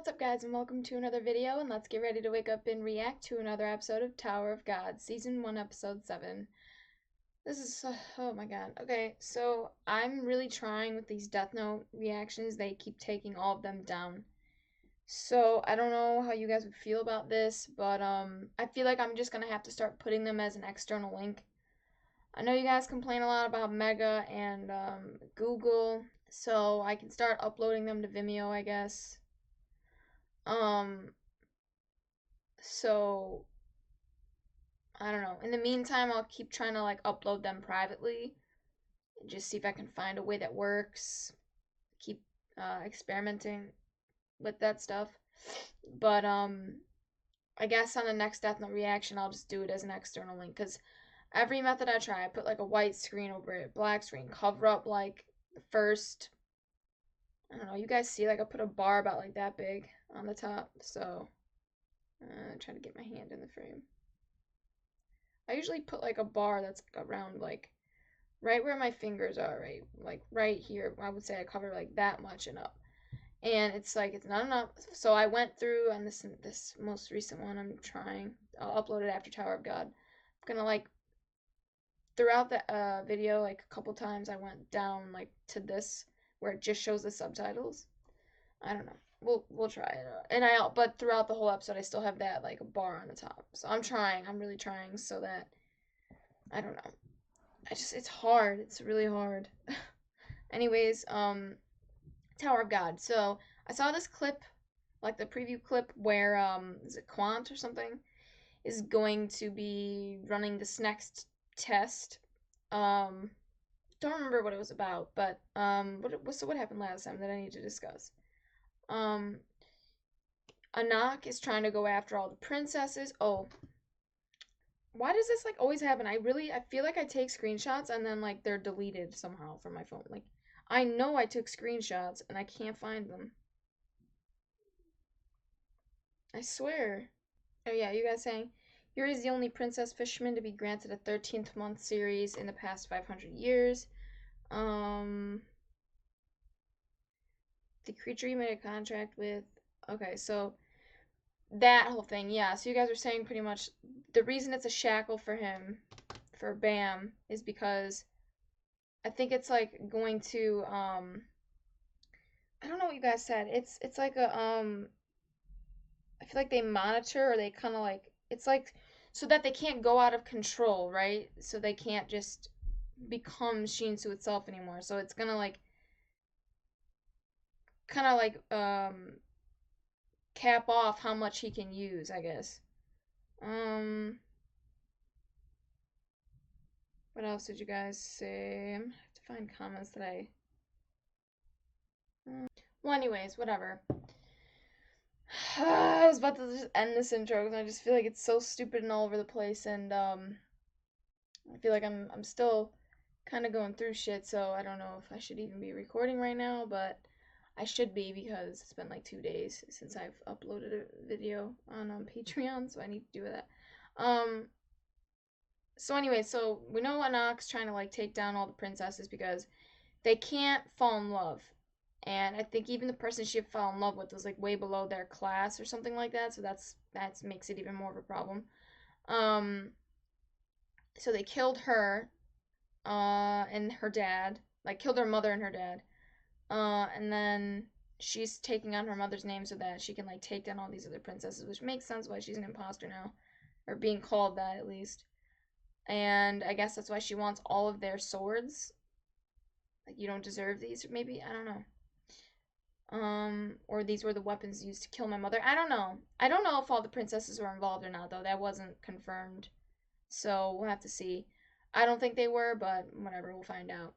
What's up, guys, and welcome to another video, and let's get ready to wake up and react to another episode of Tower of God, Season 1, Episode 7. This is, oh my god. Okay, so I'm really trying with these Death Note reactions. They keep taking all of them down. So, I don't know how you guys would feel about this, but, I feel like I'm just gonna have to start putting them as an external link. I know you guys complain a lot about Mega and, Google, so I can start uploading them to Vimeo, I guess. Um, so I don't know. In the meantime, I'll keep trying to like upload them privately and just see if I can find a way that works. Keep experimenting with that stuff. But I guess on the next Death Note reaction, I'll just do it as an external link because every method I try, I put like a white screen over it, black screen, cover up like the first. I don't know. You guys see, like I put a bar about like that big on the top, so. Try to get my hand in the frame. I usually put like a bar that's around like right where my fingers are, right? Like right here. I would say I cover like that much and up. And it's like it's not enough. So I went through on this most recent one I'm trying. I'll upload it after Tower of God. I'm gonna like throughout the video like a couple times I went down like to this where it just shows the subtitles. I don't know. We'll try it out. And but throughout the whole episode I still have that like a bar on the top. So I'm trying. I'm really trying so that I don't know. It's hard. It's really hard. Anyways, Tower of God. So I saw this clip, like the preview clip where is it Quant or something is going to be running this next test. Don't remember what it was about, but what happened last time that I need to discuss? Anak is trying to go after all the princesses. Oh, why does this like always happen? I feel like I take screenshots and then like they're deleted somehow from my phone. Like I know I took screenshots and I can't find them. I swear. Oh yeah, you guys saying Yuri is the only princess fisherman to be granted a 13th month series in the past 500 years. The creature you made a contract with. Okay, so that whole thing, yeah. So you guys are saying pretty much the reason it's a shackle for him, for Bam, is because I think it's like going to I don't know what you guys said. It's like a I feel like they monitor or they kind of like it's like so that they can't go out of control, right? So they can't just become Shinsu itself anymore. So it's gonna like kind of like cap off how much he can use, I guess. What else did you guys say? I'm gonna have to find comments that I. Well, anyways, whatever. I was about to just end this intro because I just feel like it's so stupid and all over the place, and I feel like I'm still kind of going through shit, so I don't know if I should even be recording right now, but I should be because it's been like 2 days since I've uploaded a video on Patreon, so I need to do that. So anyway, so we know Anak's trying to like take down all the princesses because they can't fall in love. And I think even the person she fell in love with was like way below their class or something like that, so that makes it even more of a problem. So they killed her, and her dad, like killed her mother and her dad. And then she's taking on her mother's name so that she can like take down all these other princesses, which makes sense why she's an imposter now, or being called that at least. And I guess that's why she wants all of their swords. Like you don't deserve these, or maybe I don't know. Or these were the weapons used to kill my mother. I don't know. I don't know if all the princesses were involved or not, though. That wasn't confirmed. So we'll have to see. I don't think they were, but whatever, we'll find out.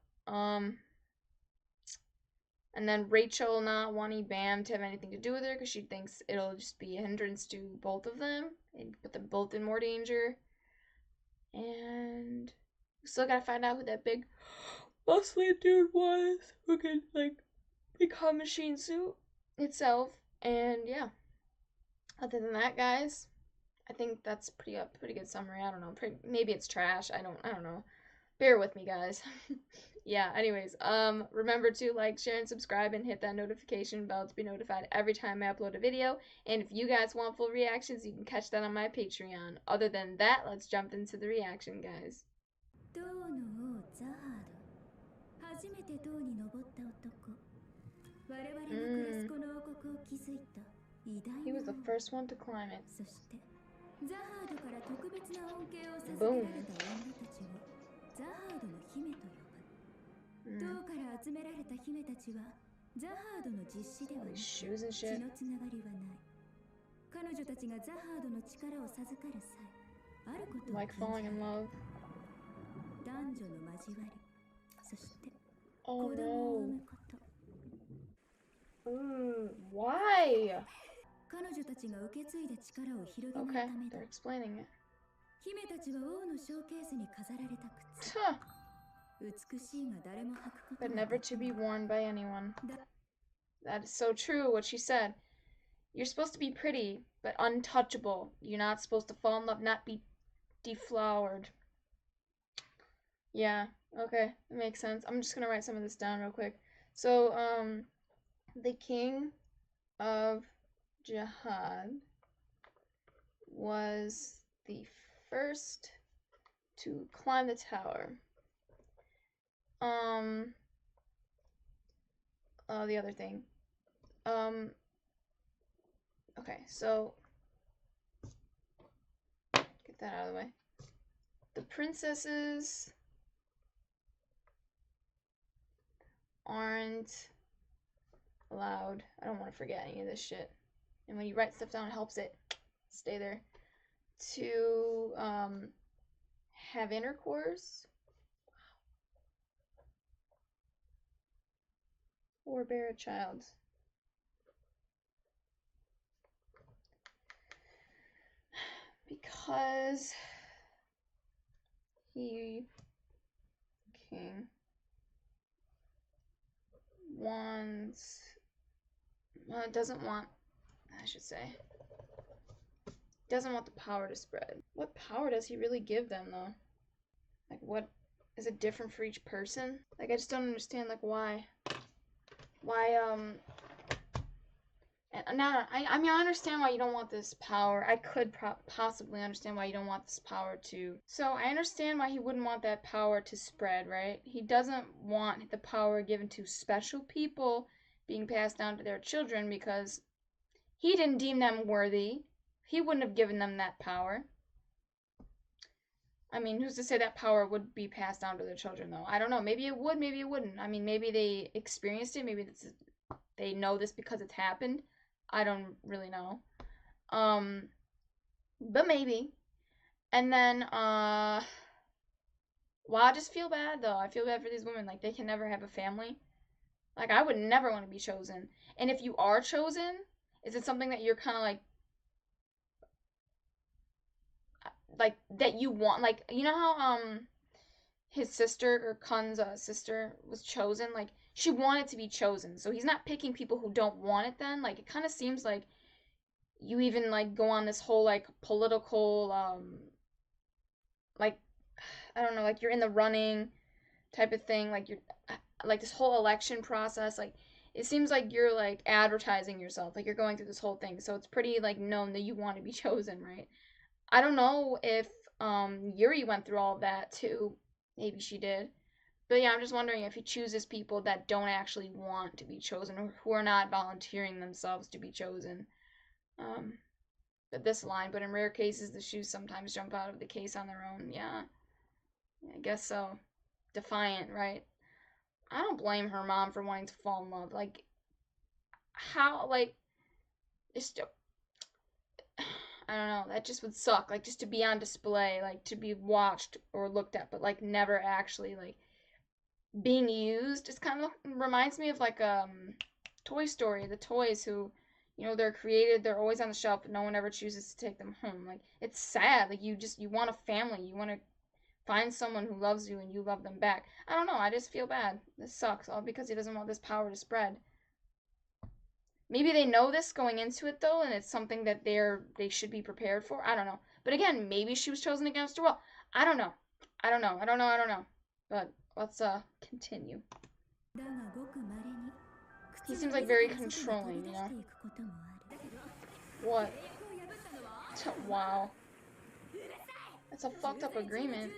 And then Rachel not wanting Bam to have anything to do with her because she thinks it'll just be a hindrance to both of them and put them both in more danger. And we still gotta find out who that big muscly dude was who could like become Machine Suit itself. And yeah, other than that, guys, I think that's pretty good summary. I don't know, maybe it's trash. I don't know. Bear with me, guys. Yeah, anyways, remember to like, share, and subscribe, and hit that notification bell to be notified every time I upload a video. And if you guys want full reactions, you can catch that on my Patreon. Other than that, let's jump into the reaction, guys. 塔の王ザハード、初めて塔に登った男。我々が暮らすこの王国を築いた偉大 He な was the 王。 first one to climb it. そしてザハードから特別な恩恵を授け Boom. られた女たちをザハードの姫と呼ぶ。塔から集められた姫たちはザハードの実子ではな All く these shoes and 血 shit. のつながりはない。彼女たちがザハードの力を授かる際、あることを Like 禁 falling じ in られ love. る。男女の交わり、そして子 Oh 供を産 no. むこと。 Why? 彼女たちが受け継いだ力を広げない Okay, ためだ。 they're explaining it. 姫たちは王のショーケースに飾られた靴。 Huh. 美しいが誰も履くこと But は never でき to な be い。 worn by anyone. だ That is so true, what she said. You're supposed to be pretty, but untouchable. You're not supposed to fall in love, not be deflowered. Yeah, okay, that makes sense. I'm just gonna write some of this down real quick. So, the king of Jihad was the first to climb the tower. The other thing. Okay, so get that out of the way. The princesses aren't allowed. I don't want to forget any of this shit. And when you write stuff down, it helps it stay there. To have intercourse or bear a child. Because he king wants doesn't want, I should say, doesn't want the power to spread. What power does he really give them though? Like, what is it different for each person? Like, I just don't understand, like, why and now I mean, I understand why you don't want this power. I could possibly understand why you don't want this power to. So I understand why he wouldn't want that power to spread, right? He doesn't want the power given to special people being passed down to their children because he didn't deem them worthy. He wouldn't have given them that power. I mean, who's to say that power would be passed down to their children, though? I don't know. Maybe it would, maybe it wouldn't. I mean, maybe they experienced it. Maybe they know this because it's happened. I don't really know. But maybe. And then, well, I just feel bad, though. I feel bad for these women. Like, they can never have a family. Like, I would never want to be chosen. And if you are chosen, is it something that you're kind of like, that you want? Like, you know how, his sister, or Kun's sister, was chosen? Like, she wanted to be chosen. So he's not picking people who don't want it then. Like, it kind of seems like you even, like, go on this whole, like, political, like, I don't know, like, you're in the running type of thing. Like, you're, like, this whole election process. Like, it seems like you're, like, advertising yourself. Like, you're going through this whole thing. So it's pretty, like, known that you want to be chosen, right? I don't know if, Yuri went through all of that, too. Maybe she did. But yeah, I'm just wondering if he chooses people that don't actually want to be chosen or who are not volunteering themselves to be chosen. But this line, but in rare cases, the shoes sometimes jump out of the case on their own. Yeah, I guess so. Defiant, right? I don't blame her mom for wanting to fall in love. Like, how, like, it's, I don't know, that just would suck. Like, just to be on display, like, to be watched or looked at, but, like, never actually, like, being used. It kind of reminds me of, like, Toy Story, the toys who, you know, they're created, they're always on the shelf, but no one ever chooses to take them home. Like, it's sad. Like, you want a family. You want to find someone who loves you and you love them back. I don't know. I just feel bad. This sucks, all because he doesn't want this power to spread. Maybe they know this going into it, though, and it's something that they should be prepared for. I don't know. But again, maybe she was chosen against her will. I don't know. I don't know. But let's continue. He seems like very controlling, you know? What? Wow. That's a fucked up agreement.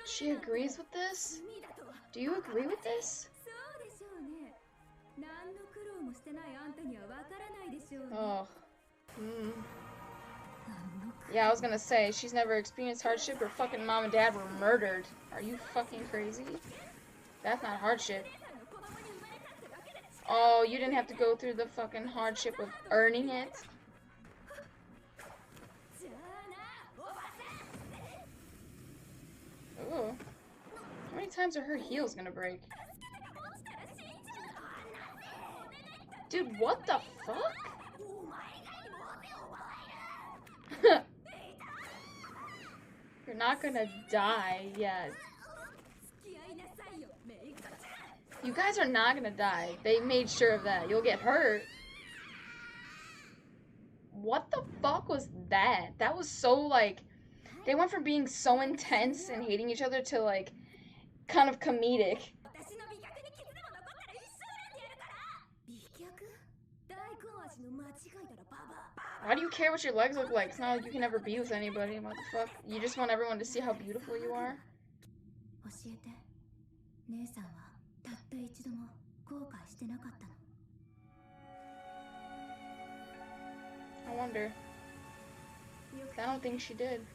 She agrees with this? Do you agree with this? Oh. Yeah, I was gonna say, she's never experienced hardship. Her fucking mom and dad were murdered. Are you fucking crazy? That's not hardship. Oh, you didn't have to go through the fucking hardship of earning it? Ooh. How many times are her heels gonna break? Dude, what the fuck? You're not gonna die yet. You guys are not gonna die. They made sure of that. You'll get hurt. What the fuck was that? That was so, like... They went from being so intense and hating each other to, like, kind of comedic. Why do you care what your legs look like? It's not like you can ever be with anybody. What the fuck? You just want everyone to see how beautiful you are? I wonder. I don't think she did.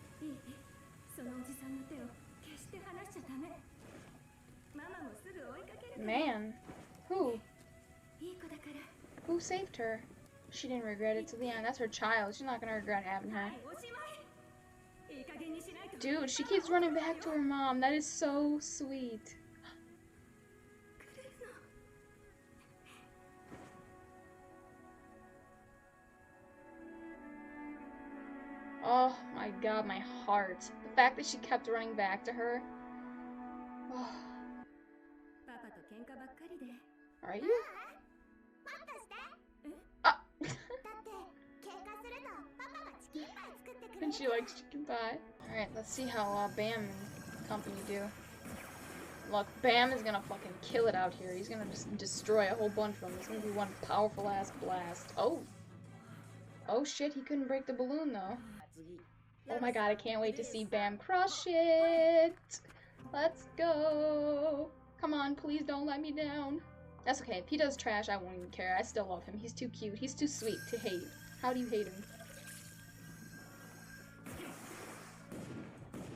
Man. Who? Who saved her? She didn't regret it to the end. That's her child. She's not gonna regret having her. Dude, she keeps running back to her mom. That is so sweet. Oh my god, my heart. The fact that she kept running back to her. Oh. Are you? And she likes chicken pie. Alright, let's see how Bam and company do. Look, Bam is gonna fucking kill it out here. He's gonna just destroy a whole bunch of them. It's gonna be one powerful ass blast. Oh! Oh shit, he couldn't break the balloon though. Oh my god, I can't wait to see Bam crush it! Let's go! Come on, please don't let me down. That's okay, if he does trash, I won't even care. I still love him. He's too cute. He's too sweet to hate. How do you hate him?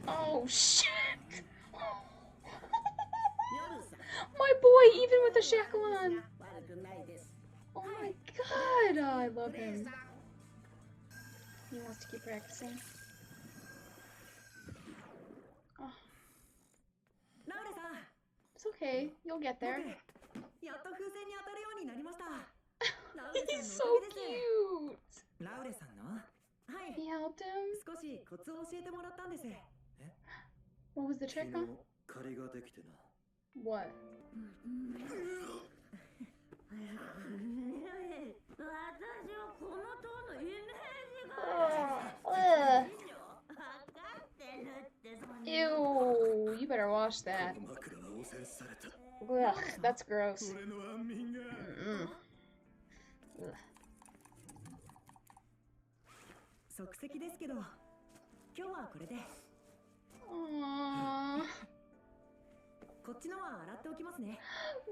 Oh shit! My boy, even with the shackle on! Oh my god! Oh, I love him. He wants to keep practicing. Oh. It's okay, you'll get there. He's so cute! He helped him? What was the trick, huh? What? Ew, you better wash that. Ugh, that's gross. Mm-mm. Ugh. Aww.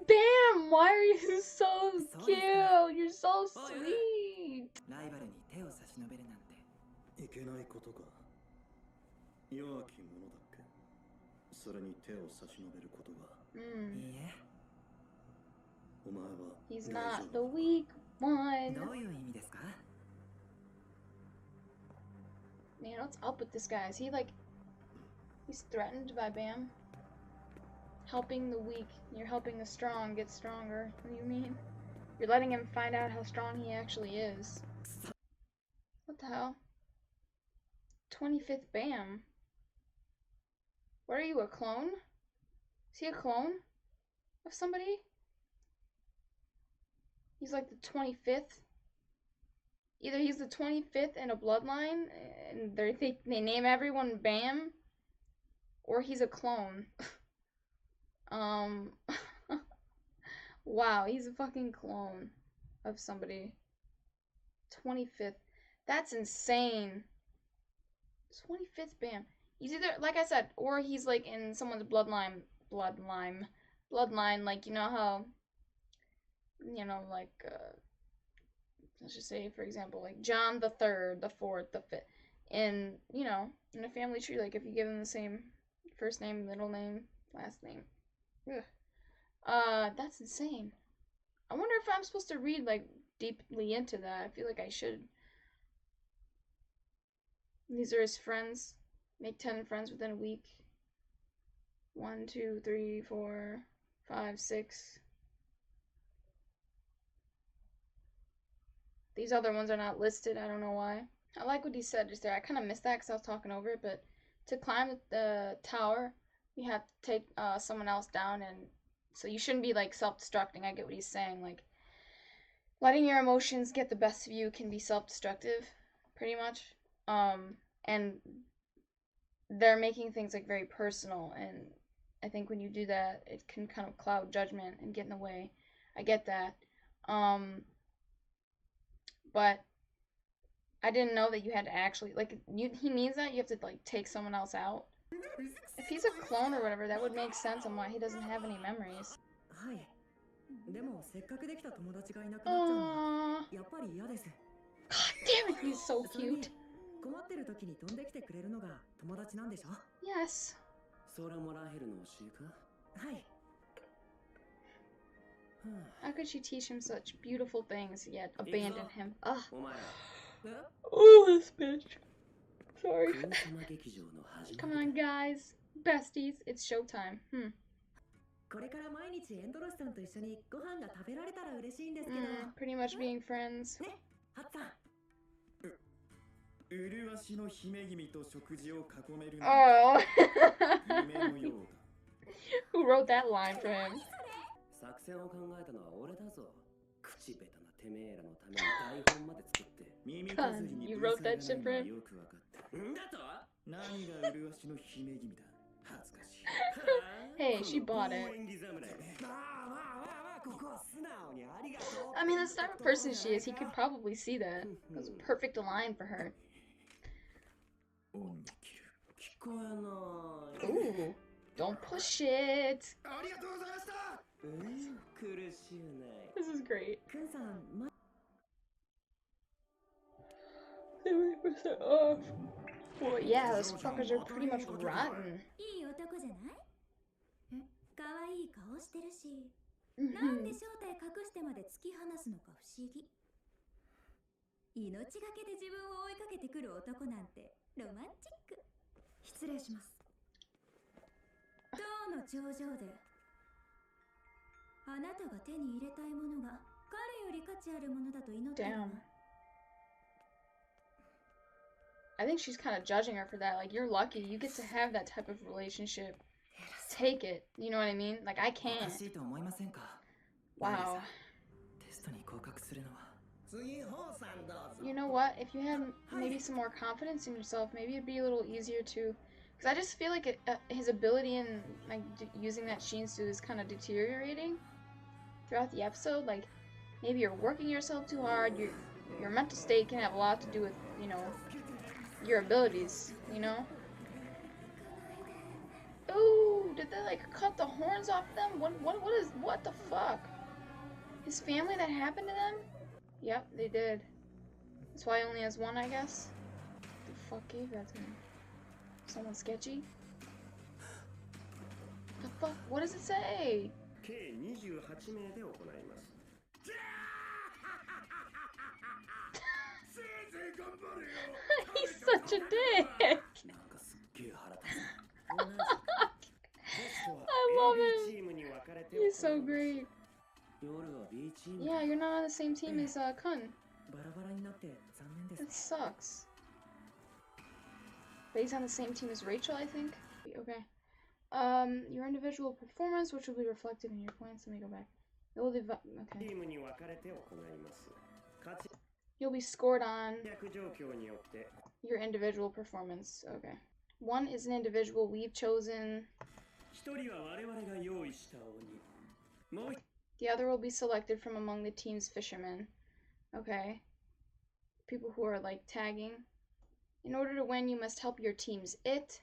Bam! Why are you so cute? You're so sweet. He's not the weak one. Man, what's up with this guy? Is he like... He's threatened by Bam? Helping the weak. You're helping the strong get stronger. What do you mean? You're letting him find out how strong he actually is. What the hell? 25th Bam. What are you, a clone? Is he a clone of somebody? He's like the 25th. Either he's the 25th in a bloodline, and they name everyone Bam, Or he's a clone. Um, wow, he's a fucking clone of somebody. 25th. That's insane. 25th bam. He's either, like I said, or he's like in someone's bloodline, like, you know how, like, let's just say, for example, like John the third, the fourth, the fifth. In, in a family tree, like if you give them the same first name, middle name, last name. Ugh. That's insane. I wonder if I'm supposed to read, like, deeply into that. I feel like I should. These are his friends. Make 10 friends within a week. 1, 2, 3, 4, 5, 6. These other ones are not listed. I don't know why. I like what he said just there. I kind of missed that because I was talking over it. But to climb the tower, you have to take someone else down. And so you shouldn't be, like, self-destructing. I get what he's saying. Like, letting your emotions get the best of you can be self-destructive, pretty much. And they're making things, like, very personal, and I think when you do that, it can kind of cloud judgment and get in the way. I get that. But I didn't know that you had to actually, like, he means that you have to, like, take someone else out. If he's a clone or whatever, that would make sense on why he doesn't have any memories. Aww. God damn it, he's so cute. Yes. How could she teach him such beautiful things yet abandon him? Ugh. Oh, this bitch. Sorry. Come on, guys. Besties, it's showtime. Pretty much being friends. Oh. Who wrote that line for him? You wrote that shit for him? Hey, she bought it. I mean, that's the type of person she is. He could probably see that. It was a perfect line for her. Ooh, don't push it. This is great. 70% off. Well, yeah, those fuckers are pretty much rotten. Damn. I think she's kind of judging her for that. Like, you're lucky. You get to have that type of relationship. Take it. You know what I mean? Like, I can't. Wow. You know what? If you had maybe some more confidence in yourself, maybe it'd be a little easier to... Because I just feel like his ability in, like, using that Shinsu is kind of deteriorating throughout the episode. Like, maybe you're working yourself too hard. Your mental state can have a lot to do with, your abilities, Ooh, did they, like, cut the horns off them? What the fuck? His family, that happened to them? Yep, they did. That's why he only has one, I guess. The fuck gave that to him? Someone sketchy? The fuck? What does it say? He's such a dick. I love him. He's so great. Yeah, you're not on the same team as Kun. It sucks. But he's on the same team as Rachel, I think. Okay. Your individual performance, which will be reflected in your points. Let me go back. Okay. You'll be scored on your individual performance. Okay. One is an individual we've chosen. The other will be selected from among the team's fishermen. Okay. People who are like tagging. In order to win, you must help your team's it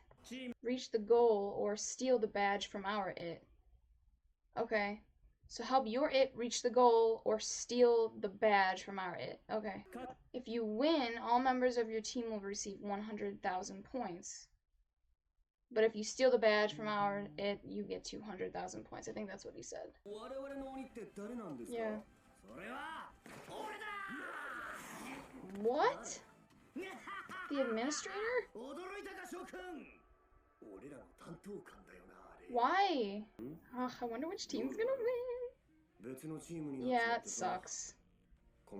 reach the goal or steal the badge from our it. Okay. So help your it reach the goal or steal the badge from our it. Okay. If you win, all members of your team will receive 100,000 points. But if you steal the badge from our it, you get 200,000 points. I think that's what he said. Yeah. What? The administrator? Why? Ugh, I wonder which team's gonna win. Yeah, it sucks. I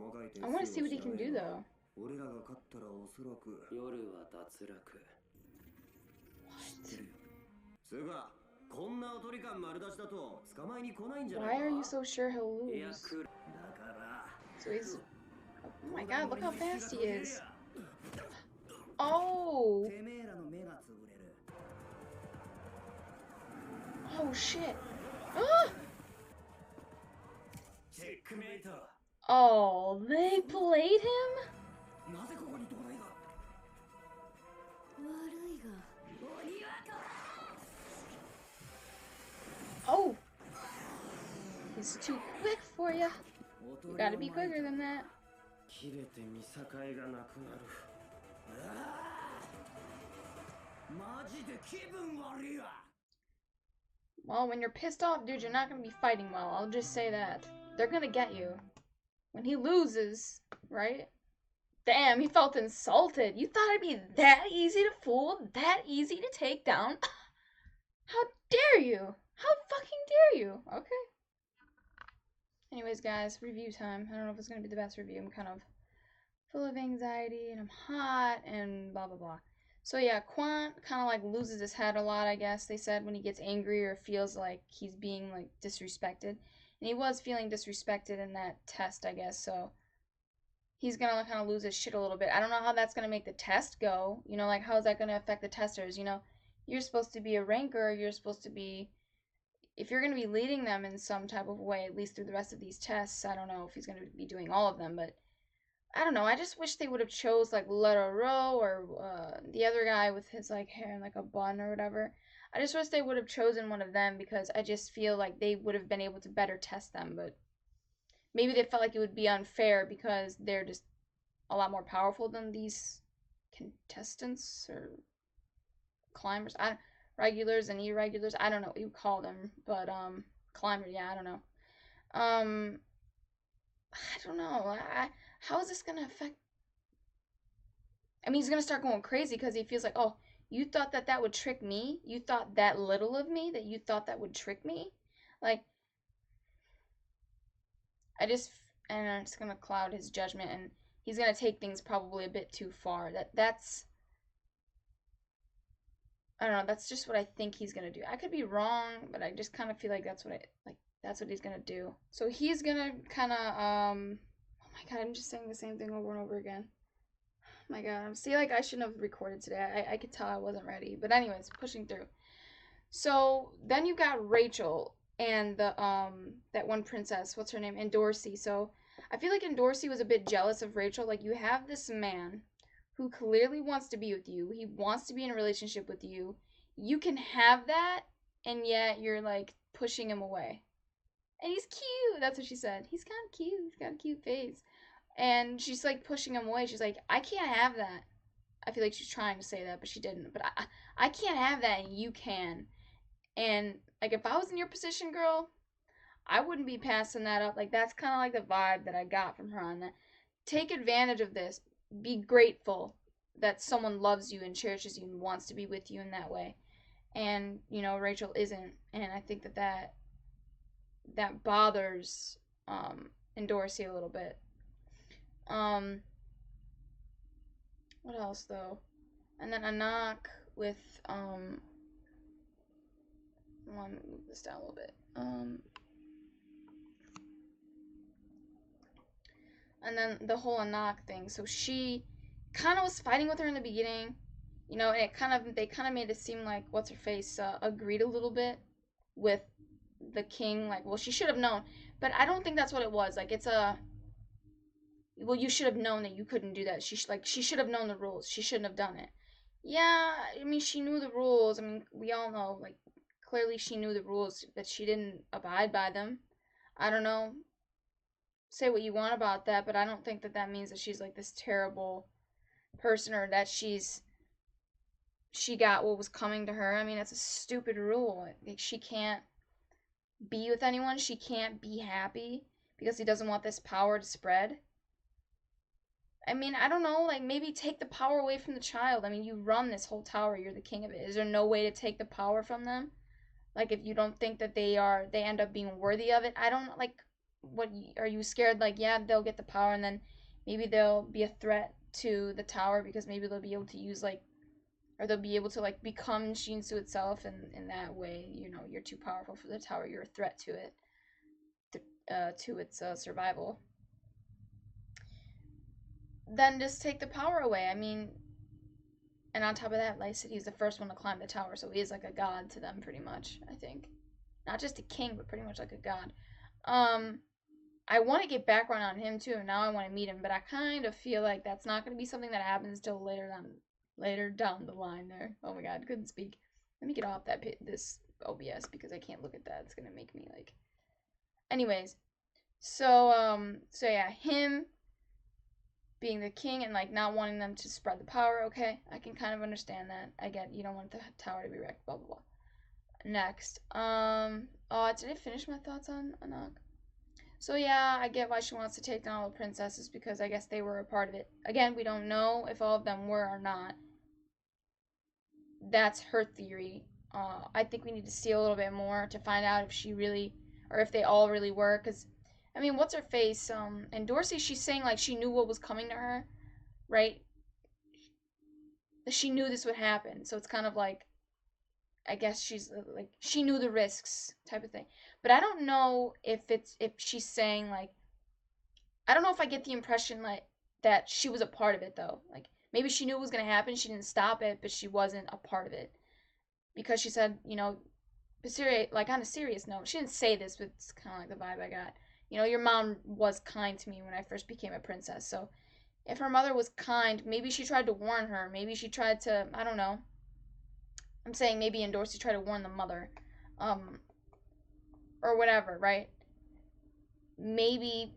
want to see what he can do though. What? Why are you so sure he'll lose? So he's... Oh my god, look how fast he is. Oh! Oh shit. Ah! Oh, they played him? Oh! He's too quick for you. You gotta be quicker than that. Well, when you're pissed off, dude, you're not gonna be fighting well. I'll just say that. They're gonna get you. When he loses, right? Damn, he felt insulted. You thought it'd be that easy to fool? That easy to take down? How dare you? How fucking dare you? Okay. Anyways, guys, review time. I don't know if it's gonna be the best review. I'm kind of full of anxiety, and I'm hot, and blah, blah, blah. So yeah, Quant kind of like loses his head a lot, I guess they said, when he gets angry or feels like he's being like disrespected. And he was feeling disrespected in that test, I guess, so he's gonna kind of lose his shit a little bit. I don't know how that's gonna make the test go. You know, like how is that gonna affect the testers? You know, you're supposed to be a ranker, you're supposed to be, if you're gonna be leading them in some type of way, at least through the rest of these tests. I don't know if he's gonna be doing all of them, but I don't know. I just wish they would have chose like Letter Row or the other guy with his like hair in like a bun or whatever. I just wish they would have chosen one of them because I just feel like they would have been able to better test them. But maybe they felt like it would be unfair because they're just a lot more powerful than these contestants or climbers. Regulars and irregulars. I don't know what you call them, but climber. Yeah, I don't know. I don't know. How is this gonna affect? I mean, he's gonna start going crazy because he feels like, oh, you thought that that would trick me? You thought that little of me? That you thought that would trick me? Like, I just, and it's gonna cloud his judgment, and he's gonna take things probably a bit too far. That's, I don't know. That's just what I think he's gonna do. I could be wrong, but I just kind of feel like that's what that's what he's gonna do. So he's gonna kind of, oh my god, I'm just saying the same thing over and over again. Oh my god, see, like I shouldn't have recorded today. I could tell I wasn't ready. But anyways, pushing through. So then you got Rachel and the that one princess, what's her name? Endorsi. So I feel like Endorsi was a bit jealous of Rachel. Like, you have this man who clearly wants to be with you. He wants to be in a relationship with you. You can have that, and yet you're like pushing him away. And he's cute. That's what she said. He's kind of cute. He's got a cute face. And she's like pushing him away. She's like, I can't have that. I feel like she's trying to say that, but she didn't. But I can't have that, and you can. And like, if I was in your position, girl, I wouldn't be passing that up. Like, that's kind of like the vibe that I got from her on that. Take advantage of this. Be grateful that someone loves you and cherishes you and wants to be with you in that way. And, you know, Rachel isn't. And I think that bothers Endorsi a little bit. What else though? And then Anak with let me move this down a little bit. And then the whole Anak thing. So she kind of was fighting with her in the beginning, You know, and they kind of made it seem like what's her face agreed a little bit with the king. Like, well, she should have known, but I don't think that's what it was. Like, it's a well, you should have known that you couldn't do that. She should have known the rules. She shouldn't have done it. Yeah, I mean, she knew the rules. I mean, we all know, like, clearly she knew the rules, but she didn't abide by them. I don't know. Say what you want about that, but I don't think that that means that she's like this terrible person or that she got what was coming to her. I mean, that's a stupid rule. Like, she can't be with anyone. She can't be happy because he doesn't want this power to spread. I mean, I don't know, like maybe take the power away from the child. I mean, you run this whole tower, you're the king of it. Is there no way to take the power from them? Like if you don't think that they end up being worthy of it. I don't like what are you scared like yeah, they'll get the power and then maybe they'll be a threat to the tower because maybe they'll be able to use like or they'll be able to like become Shinsu itself and in that way, you know, you're too powerful for the tower, you're a threat to it to its survival. Then just take the power away. I mean, and on top of that, like I said, he's the first one to climb the tower, so he is like a god to them, pretty much. I think, not just a king, but pretty much like a god. Um, I want to get background on him too. And now I want to meet him, but I kind of feel like that's not going to be something that happens till later down the line. There. Oh my god, couldn't speak. Let me get off this OBS because I can't look at that. It's gonna make me like. Anyways, so yeah, him being the king and like not wanting them to spread the power. Okay, I can kind of understand that. I get you don't want the tower to be wrecked. Blah blah blah. Next, oh, did I finish my thoughts on Anak? So yeah, I get why she wants to take down all the princesses because I guess they were a part of it. Again, we don't know if all of them were or not. That's her theory. I think we need to see a little bit more to find out if she really, or if they all really were. Because, I mean, what's her face? And Dorsey, she's saying like she knew what was coming to her, right? She knew this would happen. So it's kind of like, I guess she's like she knew the risks type of thing. But I don't know if she's saying like I don't know if I get the impression like that she was a part of it though. Like maybe she knew it was gonna happen, she didn't stop it, but she wasn't a part of it because she said, you know, serious like on a serious note. She didn't say this, but it's kind of like the vibe I got. You know, your mom was kind to me when I first became a princess. So if her mother was kind, maybe she tried to warn her. Maybe she tried to I don't know. I'm saying maybe in Dorsey tried to warn the mother, um, or whatever, right? Maybe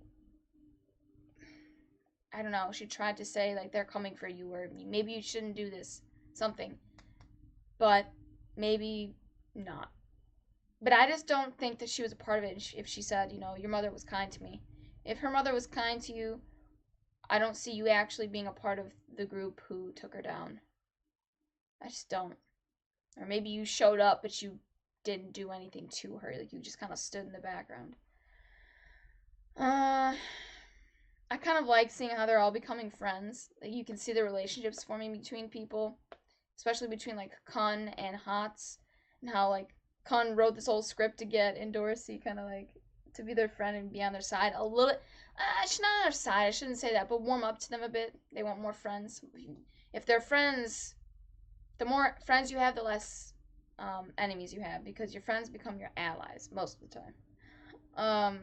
I don't know, she tried to say like they're coming for you or maybe you shouldn't do this, something. But maybe not. But I just don't think that she was a part of it if she said, you know, your mother was kind to me. If her mother was kind to you, I don't see you actually being a part of the group who took her down. I just don't. Or maybe you showed up but you didn't do anything to her. Like you just kind of stood in the background. Uh I kind of like seeing how they're all becoming friends. Like you can see the relationships forming between people, especially between like Kun and Hots, and how like Kun wrote this whole script to get Endorsey kind of like to be their friend and be on their side a little. She's not on their side. I shouldn't say that, but warm up to them a bit. They want more friends. If they're friends, the more friends you have, the less enemies you have because your friends become your allies most of the time.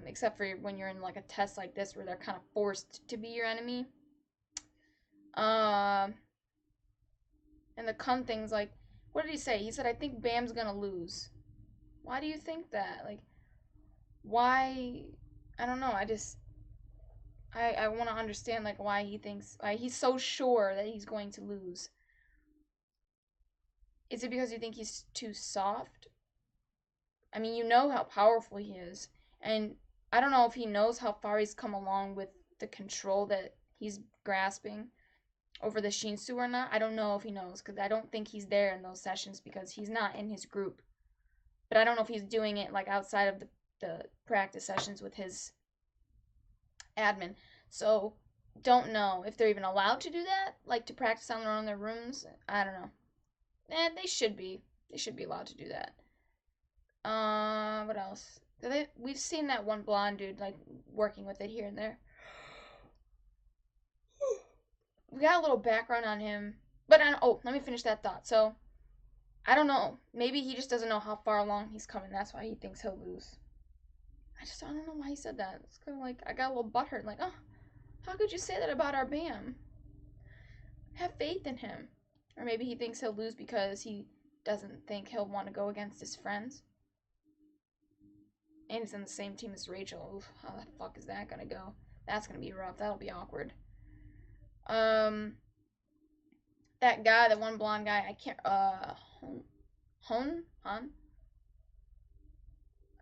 Except for when you're in like a test like this where they're kind of forced to be your enemy. Um, and the Kun thing's like, what did he say? He said, I think Bam's gonna lose. Why do you think that? Like, why? I don't know. I want to understand like why he thinks why he's so sure that he's going to lose. Is it because you think he's too soft? I mean, you know how powerful he is, and I don't know if he knows how far he's come along with the control that he's grasping over the Shinsu or not. I don't know if he knows because I don't think he's there in those sessions because he's not in his group. But I don't know if he's doing it like outside of the practice sessions with his admin. So don't know if they're even allowed to do that, like to practice on their own in their rooms. I don't know. They should be. They should be allowed to do that. What else? We've seen that one blonde dude like working with it here and there. We got a little background on him. But let me finish that thought. So I don't know. Maybe he just doesn't know how far along he's coming. That's why he thinks he'll lose. I don't know why he said that. It's kind of like I got a little butthurt. Like, oh, how could you say that about our Bam? Have faith in him. Or maybe he thinks he'll lose because he doesn't think he'll want to go against his friends. And he's on the same team as Rachel. Oof, how the fuck is that gonna go? That's gonna be rough. That'll be awkward. Um, that guy, the one blonde guy, I can't. Han,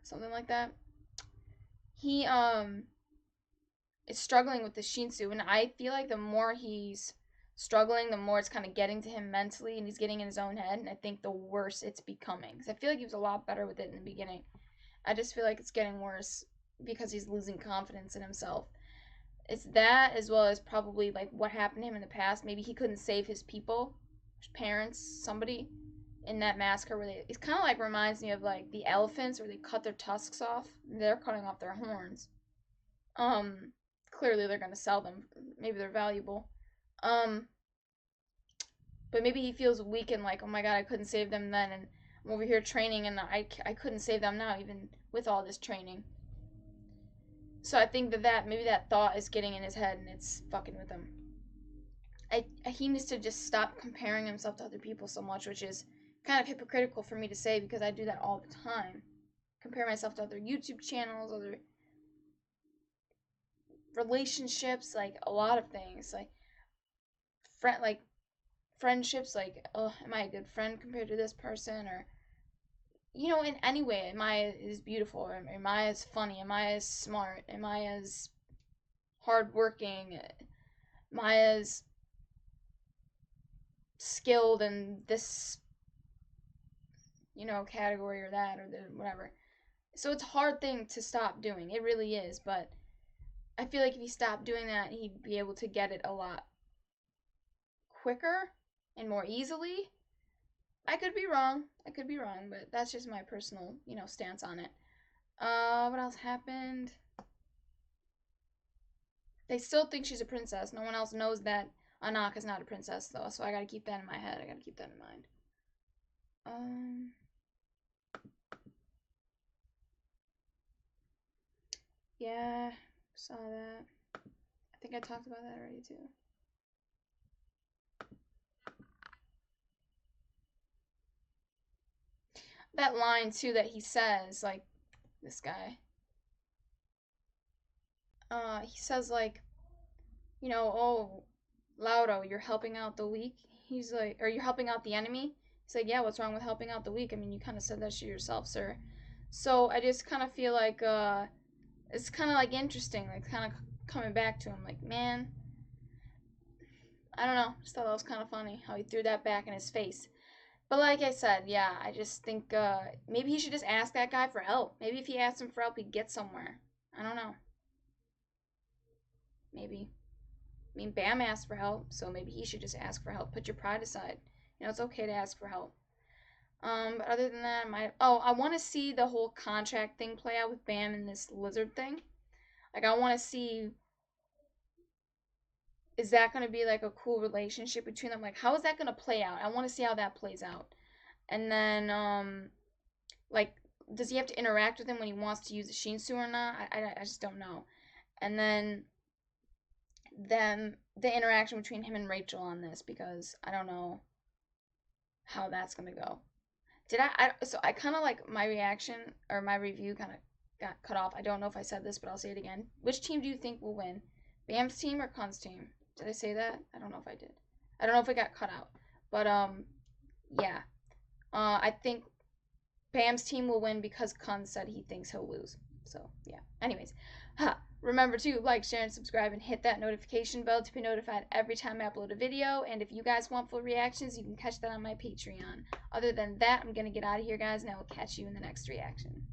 something like that. He is struggling with the Shinsu, and I feel like the more he's struggling, the more it's kind of getting to him mentally, and he's getting in his own head. And I think the worse it's becoming. Because I feel like he was a lot better with it in the beginning. I just feel like it's getting worse because he's losing confidence in himself. It's that, as well as probably like what happened to him in the past. Maybe he couldn't save his people, his parents, somebody in that massacre where it's kind of like reminds me of like the elephants where they cut their tusks off. They're cutting off their horns. Um, Clearly they're gonna sell them. Maybe they're valuable. Um, but maybe he feels weak and like, oh my god, I couldn't save them then, and I'm over here training and I couldn't save them now, even with all this training. So I think that maybe that thought is getting in his head and it's fucking with him. He needs to just stop comparing himself to other people so much, which is kind of hypocritical for me to say because I do that all the time. Compare myself to other YouTube channels, other relationships, like a lot of things, like friendships, like, oh, am I a good friend compared to this person, or in any way, am I as beautiful, or am I as funny, am I as smart, am I as hardworking, am I as skilled in this category or that or the whatever. So it's a hard thing to stop doing. It really is, but I feel like if he stopped doing that, he'd be able to get it a lot quicker and more easily. I could be wrong. I could be wrong, but that's just my personal, stance on it. What else happened? They still think she's a princess. No one else knows that Anaka's not a princess, though, so I gotta keep that in my head. I gotta keep that in mind. Yeah, saw that. I think I talked about that already, too. That line, too, that he says, like, this guy. He says, like, oh, Lauro, you're helping out the weak. He's like, or you're helping out the enemy. He's like, yeah, what's wrong with helping out the weak? I mean, you kind of said that shit yourself, sir. So I just kind of feel like, it's kind of like interesting, like kind of coming back to him, like, man, I don't know, just thought that was kind of funny how he threw that back in his face. But like I said, yeah, I just think maybe he should just ask that guy for help. Maybe if he asked him for help, he'd get somewhere. I don't know. Maybe. I mean, Bam asked for help, so maybe he should just ask for help. Put your pride aside. It's okay to ask for help. But other than that, I want to see the whole contract thing play out with Bam and this lizard thing. Like, I want to see, is that going to be like a cool relationship between them? Like, how is that going to play out? I want to see how that plays out. And then, like, does he have to interact with him when he wants to use the Shinsu or not? I just don't know. And then the interaction between him and Rachel on this, because I don't know how that's gonna go. So I kind of like my reaction or my review kind of got cut off. I don't know if I said this, but I'll say it again. Which team do you think will win? Bam's team or Kun's team? Did I say that? I don't know if I did. I don't know if it got cut out. But yeah. I think Bam's team will win because Kun said he thinks he'll lose. So yeah. Anyways, remember to like, share, and subscribe, and hit that notification bell to be notified every time I upload a video. And if you guys want full reactions, you can catch that on my Patreon. Other than that, I'm going to get out of here, guys, and I will catch you in the next reaction.